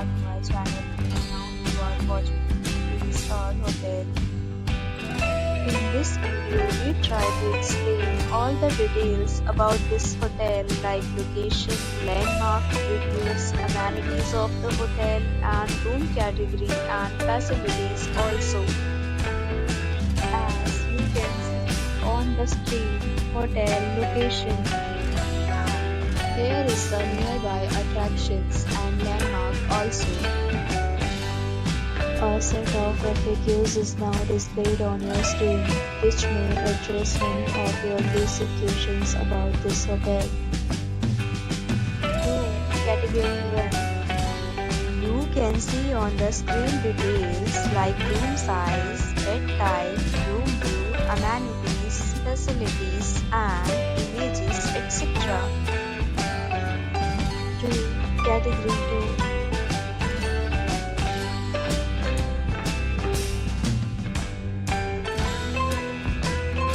back to my channel. Now you are watching the 3-star hotel. In this video, we try to explain all the details about this hotel like location, landmark, reviews, amenities of the hotel and room category and facilities also. As you can see on the screen, hotel location. There is the nearby attractions and landmark also. A set of FAQs is now displayed on your screen, which may address many of your basic questions about this hotel. Room category 1. You can see on the screen details like room size, bed type, room view, amenities, facilities, and images, etc. Category 2.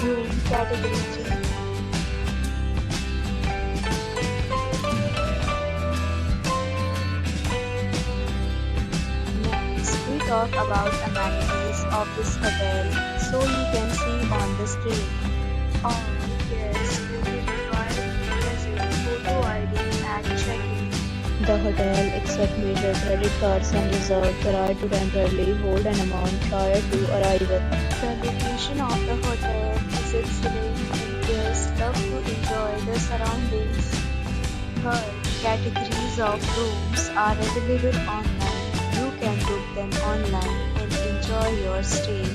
Room category 3. Next, we talk about amenities of this hotel, so you can see on the screen. All guests will be required to present photo ID and check-in. The hotel accepts major credit cards and reserves the right to temporarily hold an amount prior to arrival. The location of the hotel is excellent and guests love to enjoy the surroundings. Third, categories of rooms are available online. You can book them online and enjoy your stay.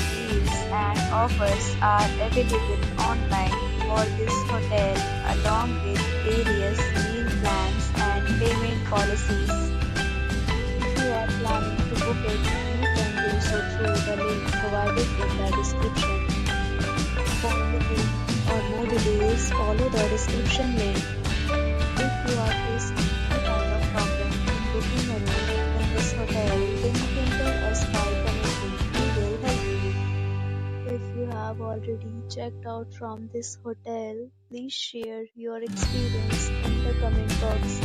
Deals and offers are available online for this hotel along with various meal plans and payment policies. If you are planning to book it, you can do so through the link provided in the description. For booking or more details, follow the description link. If you are facing any kind of problem in booking a room in this hotel, then you can tell us by commenting. We will help you. If you have already checked out from this hotel, please share your experience in the comment box.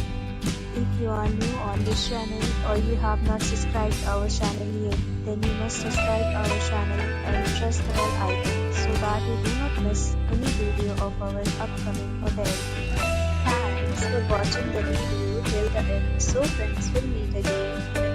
If you are new on this channel or you have not subscribed our channel yet, then you must subscribe our channel and press the bell icon so that you do not miss any video of our upcoming hotel. Thanks for watching the video till the end. So friends, will meet again.